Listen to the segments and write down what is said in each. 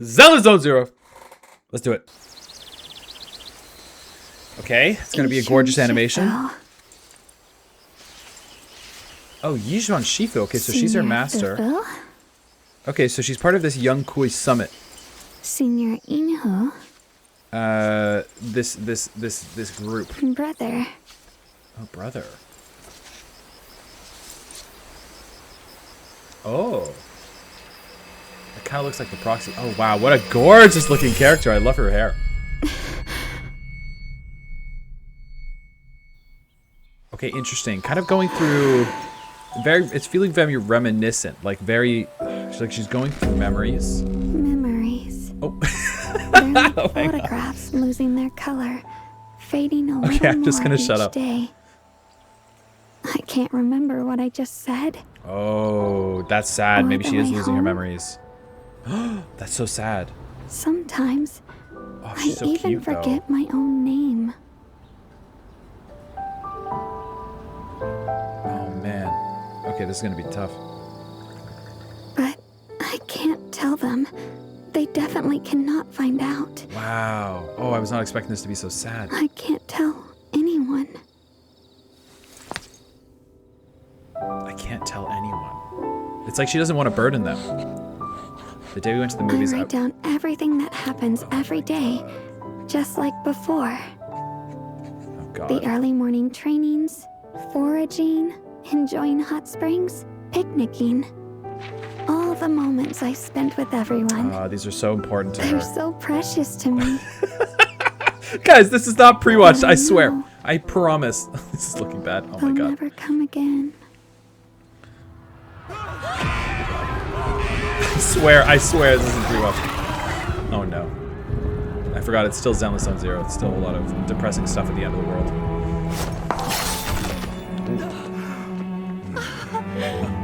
Zelda Zone Zero. Let's do it. Okay, it's gonna be a gorgeous animation. Oh, Yijuan Shifu. Okay, so she's her master. Okay, so she's part of this Young Kui Summit. Senior Inho. This group. Brother. Oh, brother. Oh. It kind of looks like the proxy. Oh, wow. What a gorgeous looking character. I love her hair. Okay, interesting. Kind of going through... It's feeling very reminiscent. Like, very... She's going through memories. Memories. Oh. Oh photographs losing their color. Fading a little okay, I'm just gonna shut up. Day. I can't remember what I just said. Oh, that's sad. Maybe she is losing her home. Memories. That's so sad. Sometimes Oh, I she's so even cute, forget my own name. Oh man. Okay, this is gonna be tough. But I can't tell them. They definitely cannot find out. Wow. Oh, I was not expecting this to be so sad. I can't tell anyone. I can't tell anyone. It's like she doesn't want to burden them. The day we went to the movies, I write down everything that happens every day, just like before. Oh God. The early morning trainings, foraging, enjoying hot springs, picnicking. All the moments I spent with everyone. These are so important to They're her. so precious to me. Guys, this is not pre-watched, I swear. know. I promise. This is looking bad. Oh They'll my God. never come again. I swear this isn't pre-watched. Oh no. I forgot it's still Zenless Zone Zero. It's still a lot of depressing stuff at the end of the world.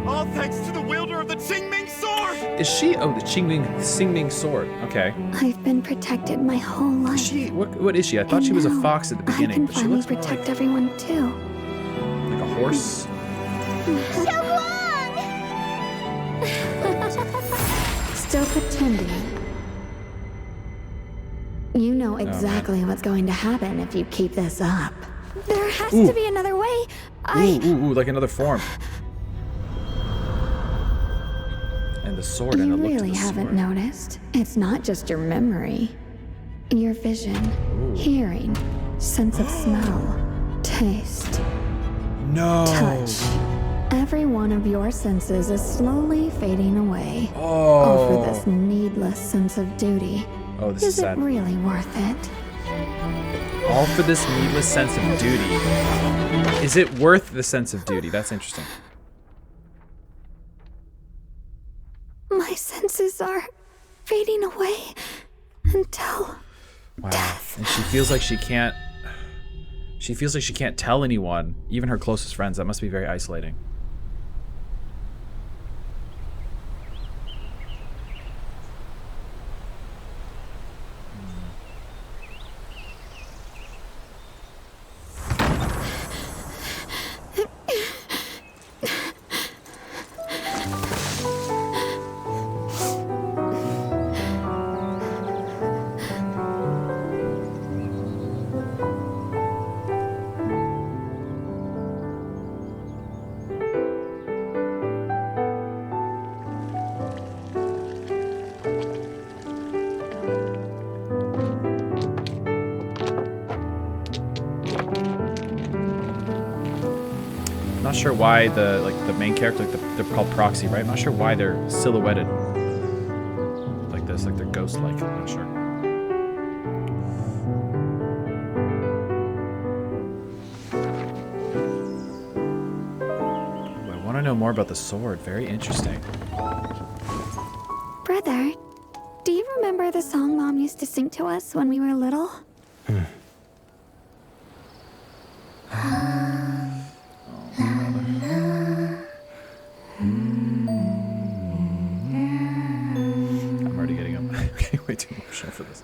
All thanks to the wielder of the Qingming sword! Is she? Oh, the Xingming sword. Okay. I've been protected my whole life. Is she? What is she? I thought she was a now fox at the beginning, I can but she finally looks more protect everyone too. like a horse. Still pretending. You know exactly what's going to happen if you keep this up. There has to be another way. Ooh, like another form. And the sword, and You a look to really the haven't sword. noticed. It's not just your memory. Your vision, hearing, sense of smell, taste, No. touch. Every one of your senses is slowly fading away. Oh. All for this needless sense of duty. Oh, this is Is it sad. really worth it? All for this needless sense of duty. Is it worth the sense of duty? That's interesting. My senses are fading away until Wow. death. And she feels like she can't. She feels like she can't tell anyone, even her closest friends. That must be very isolating. Not sure why the main character, they're called Proxy, right? I'm not sure why they're silhouetted like this, like they're ghost-like. I'm not sure. Ooh, I want to know more about the sword. Very interesting. Brother, do you remember the song Mom used to sing to us when we were little? I'm already getting up. Getting way too emotional for this.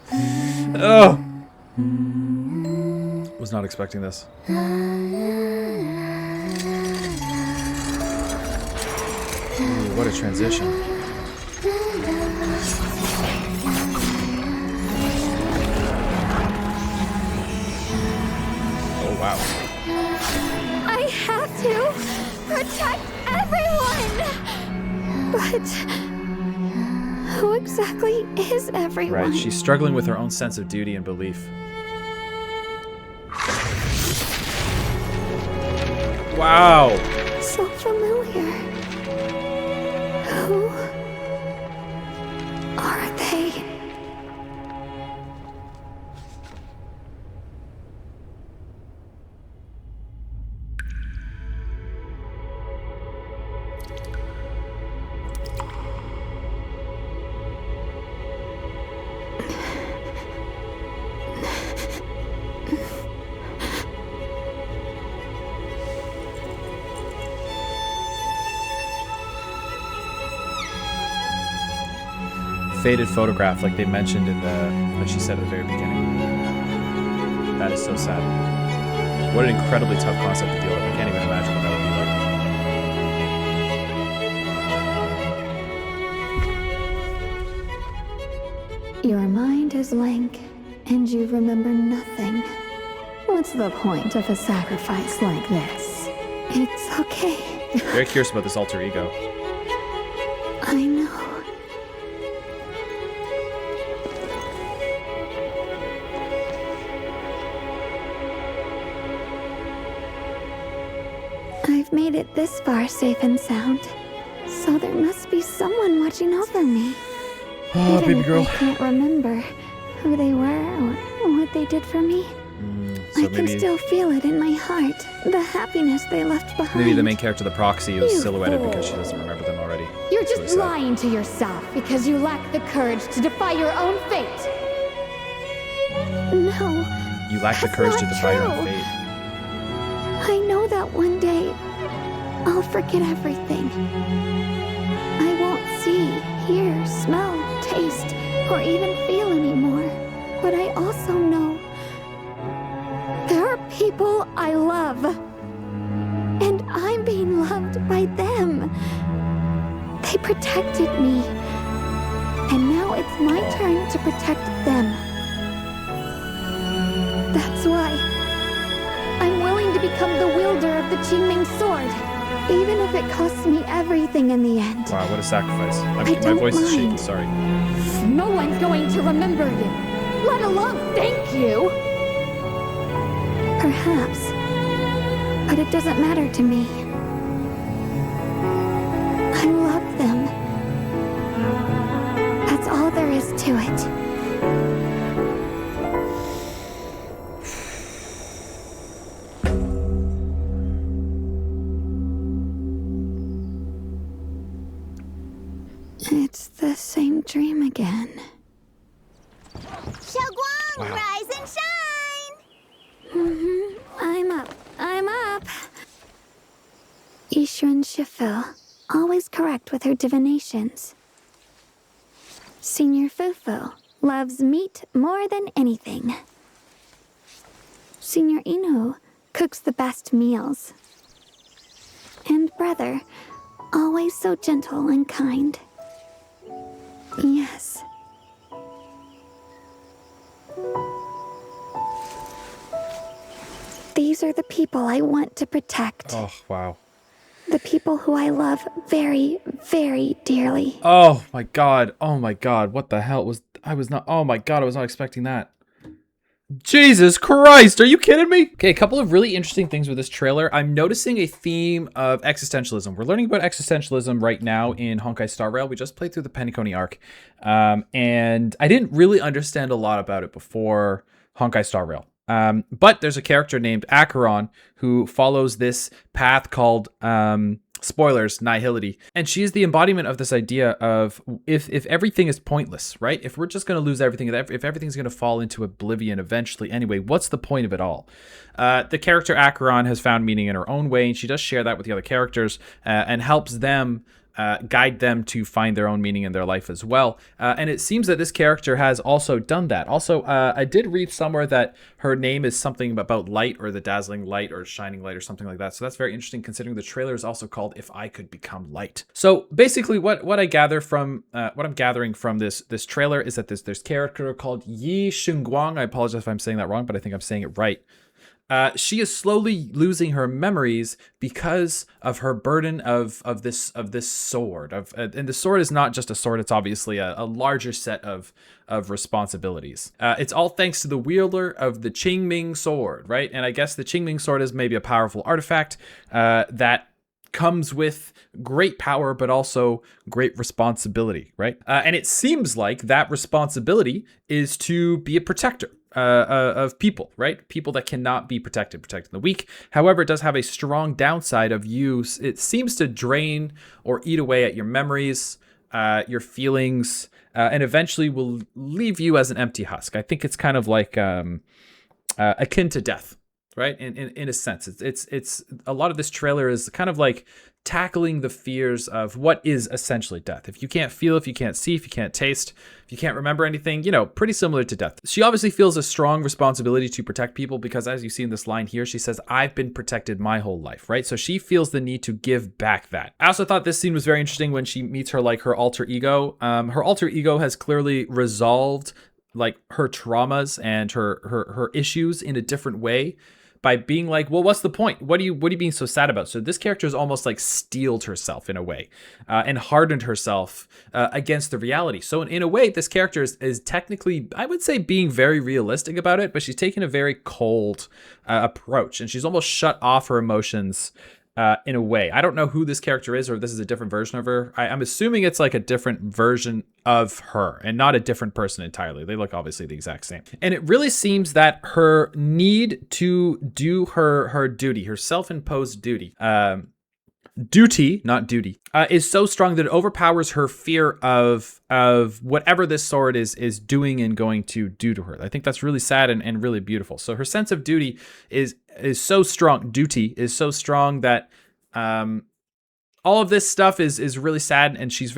Oh! Was not expecting this. Ooh, what a transition. Who exactly is everyone? Right, she's struggling with her own sense of duty and belief. Wow! So familiar. Who are they? Faded photograph, like they mentioned in what she said at the very beginning. That is so sad. What an incredibly tough concept to deal with. I can't even imagine what that would be like. Your mind is blank, and you remember nothing. What's the point of a sacrifice like this? It's okay. Very curious about this alter ego. I know. I've made it this far safe and sound, so there must be someone watching over me. Oh, Even baby if girl. I can't remember who they were or what they did for me. So I can still feel it in my heart, the happiness they left behind. maybe the main character, the proxy, is You silhouetted fool. because she doesn't remember them already. You're That's really just sad. lying to yourself because you lack the courage to defy your own fate. No, You lack the That's courage to not defy your own true. fate. I know that one day I'll forget everything. I won't see, hear, smell, taste, or even feel anymore. But I also know there are people I love. And I'm being loved by them. They protected me. And now it's my turn to protect them. That's why I'm willing to become the wielder of the Qingming sword, even if it costs me everything in the end. Wow, what a sacrifice. My don't voice is shaking, mind. sorry. No one's going to remember you, let alone thank you. Perhaps. But it doesn't matter to me. I love them. That's all there is to it. It's the same dream again. Xiaoguang, Wow. rise and shine! I'm up. Yishun Shifil, always correct with her divinations. Senior Fufu loves meat more than anything. Senior Inu cooks the best meals. And brother, always so gentle and kind. Yes. These are the people I want to protect. Oh, wow. The people who I love very, very dearly. Oh my god. Oh my god. What the hell was I was not expecting that. Jesus Christ, are you kidding me? Okay, a couple of really interesting things with this trailer. I'm noticing a theme of existentialism. We're learning about existentialism right now in Honkai Star Rail. We just played through the Penacony arc. And I didn't really understand a lot about it before Honkai Star Rail. But there's a character named Acheron who follows this path called spoilers, nihility. And she is the embodiment of this idea of if everything is pointless, right? If we're just going to lose everything, if everything's going to fall into oblivion eventually anyway, what's the point of it all? The character Acheron has found meaning in her own way, and she does share that with the other characters and helps them guide them to find their own meaning in their life as well. And it seems that this character has also done that. Also, I did read somewhere that her name is something about light or the dazzling light or shining light or something like that. So that's very interesting considering the trailer is also called If I Could Become Light. So basically what I gather from, what I'm gathering from this trailer is that there's character called Yi Shunguang. I apologize if I'm saying that wrong, but I think I'm saying it right. she is slowly losing her memories because of her burden of this sword. And the sword is not just a sword; it's obviously a larger set of responsibilities. It's all thanks to the wielder of the Qingming sword, right? And I guess the Qingming sword is maybe a powerful artifact that comes with great power, but also great responsibility, right? And it seems like that responsibility is to be a protector of people, right? People that cannot be protecting the weak. However, it does have a strong downside of use. It seems to drain or eat away at your memories, your feelings, and eventually will leave you as an empty husk. I think it's kind of like akin to death, right? In a sense, it's a lot of this trailer is kind of like tackling the fears of what is essentially death. If you can't feel, if you can't see, if you can't taste, if you can't remember anything, pretty similar to death. She obviously feels a strong responsibility to protect people because, as you see in this line here, she says, I've been protected my whole life, right? So she feels the need to give back that. I also thought this scene was very interesting when she meets her alter ego. Her alter ego has clearly resolved her traumas and her issues in a different way, by being like, well, what's the point? What are you being so sad about? So this character is almost like steeled herself in a way, and hardened herself against the reality. So in a way, this character is technically, I would say, being very realistic about it, but she's taken a very cold approach, and she's almost shut off her emotions in a way. I don't know who this character is, or if this is a different version of her. I'm assuming it's like a different version of her and not a different person entirely. They look obviously the exact same. And it really seems that her need to do her duty, her self-imposed duty, duty, not duty, is so strong that it overpowers her fear of whatever this sword is doing and going to do to her. I think that's really sad and really beautiful. So her sense of duty is so strong. Duty is so strong that all of this stuff is really sad, and she's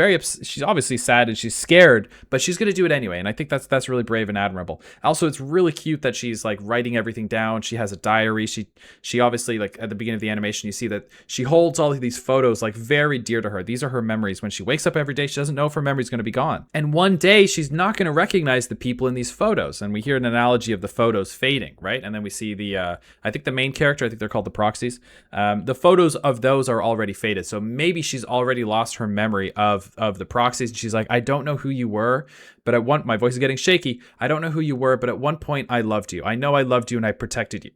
obviously sad and she's scared, but she's going to do it anyway. And I think that's really brave and admirable. Also, it's really cute that she's like writing everything down. She has a diary. She obviously, like at the beginning of the animation, you see that she holds all of these photos like very dear to her. These are her memories. When she wakes up every day, she doesn't know if her memory's going to be gone. And one day she's not going to recognize the people in these photos. And we hear an analogy of the photos fading, right? And then we see I think the main character, I think they're called the proxies. The photos of those are already faded. So maybe she's already lost her memory of the proxies. She's like, I don't know who you were, but my voice is getting shaky. I don't know who you were, but at one point I loved you. I know I loved you and I protected you.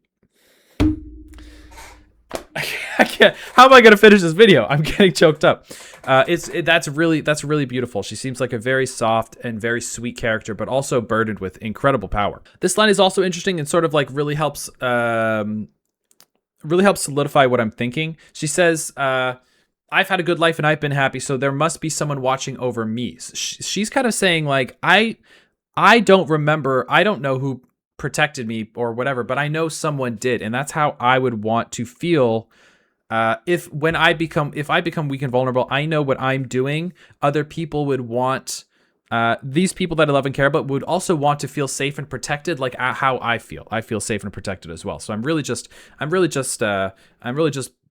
I can't. How am I going to finish this video? I'm getting choked up. That's really beautiful. She seems like a very soft and very sweet character, but also burdened with incredible power. This line is also interesting and sort of like really helps solidify what I'm thinking. She says, I've had a good life and I've been happy, so there must be someone watching over me. She's kind of saying like, I don't remember, I don't know who protected me or whatever, but I know someone did, and that's how I would want to feel. If I become weak and vulnerable, I know what I'm doing. Other people would want, these people that I love and care about would also want to feel safe and protected, like how I feel. I feel safe and protected as well. So I'm really just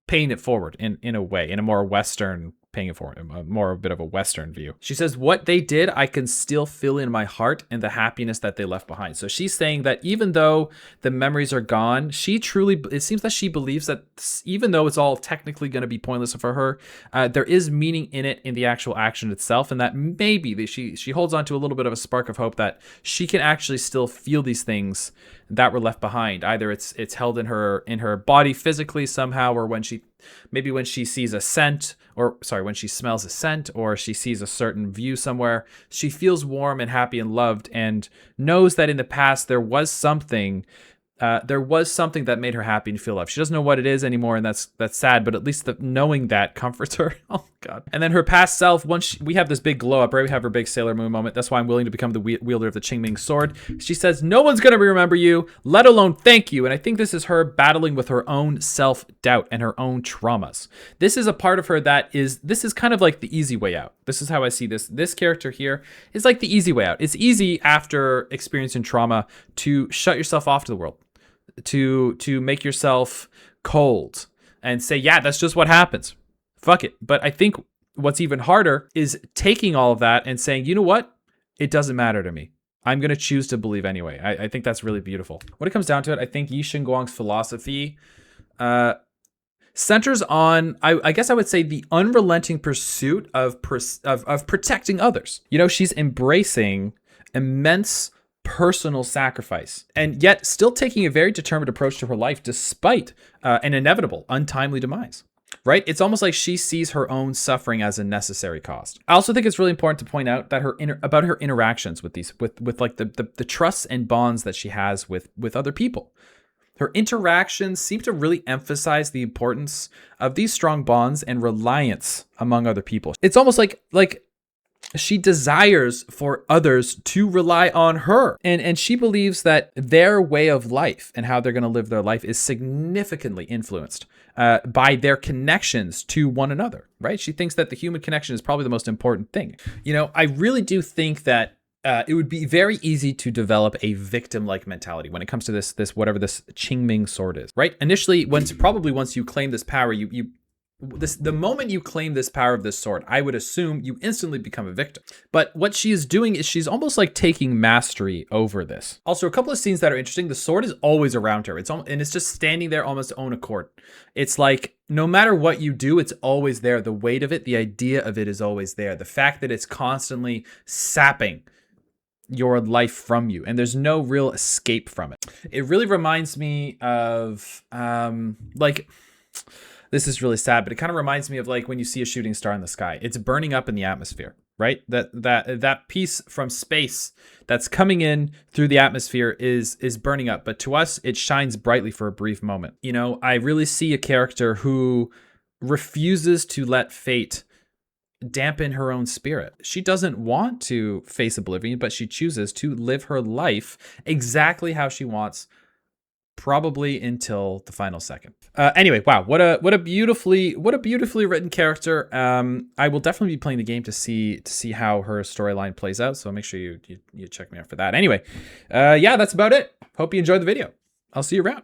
paying it forward in a way, in a more Western, paying it forward, a bit of a Western view. She says, what they did, I can still feel in my heart and the happiness that they left behind. So she's saying that even though the memories are gone, it seems that she believes that even though it's all technically going to be pointless for her, there is meaning in it, in the actual action itself, and that maybe she holds on to a little bit of a spark of hope that she can actually still feel these things that were left behind. Either it's held in her body physically somehow, or when she sees a scent, when she smells a scent, or she sees a certain view somewhere, she feels warm and happy and loved, and knows that in the past there was something that made her happy and feel loved. She doesn't know what it is anymore, and that's sad, but at least knowing that comforts her. Oh God. And then her past self, we have this big glow up, right? We have her big Sailor Moon moment. That's why I'm willing to become the wielder of the Qingming sword. She says, no one's going to remember you, let alone thank you. And I think this is her battling with her own self-doubt and her own traumas. This is a part of her this is kind of like the easy way out. This is how I see this. This character here is like the easy way out. It's easy after experiencing trauma to shut yourself off to the world, to make yourself cold and say, yeah, that's just what happens. Fuck it. But I think what's even harder is taking all of that and saying, you know what? It doesn't matter to me. I'm going to choose to believe anyway. I think that's really beautiful. When it comes down to it, I think Yi Xinguang's philosophy centers on, I guess I would say, the unrelenting pursuit of protecting others. You know, she's embracing immense personal sacrifice and yet still taking a very determined approach to her life despite an inevitable, untimely demise. Right? It's almost like she sees her own suffering as a necessary cost. I also think it's really important to point out that about her interactions with these, with like the trusts and bonds that she has with other people. Her interactions seem to really emphasize the importance of these strong bonds and reliance among other people. It's almost like she desires for others to rely on her. And she believes that their way of life and how they're going to live their life is significantly influenced by their connections to one another, right? She thinks that the human connection is probably the most important thing. You know, I really do think that it would be very easy to develop a victim-like mentality when it comes to this whatever this Qingming sword is, right? Initially, once you claim this power, the moment you claim this power of this sword, I would assume you instantly become a victim. But what she is doing is she's almost like taking mastery over this. Also, a couple of scenes that are interesting. The sword is always around her. And it's just standing there almost of own accord. It's like no matter what you do, it's always there. The weight of it, the idea of it is always there. The fact that it's constantly sapping your life from you and there's no real escape from it. It really reminds me of like, this is really sad, but it kind of reminds me of like when you see a shooting star in the sky. It's burning up in the atmosphere, right? That piece from space that's coming in through the atmosphere is burning up, but to us it shines brightly for a brief moment. You know, I really see a character who refuses to let fate dampen her own spirit. She doesn't want to face oblivion, but she chooses to live her life exactly how she wants, probably until the final second. Anyway, wow, what a beautifully written character. I will definitely be playing the game to see how her storyline plays out. So make sure you check me out for that. Anyway, yeah, that's about it. Hope you enjoyed the video. I'll see you around.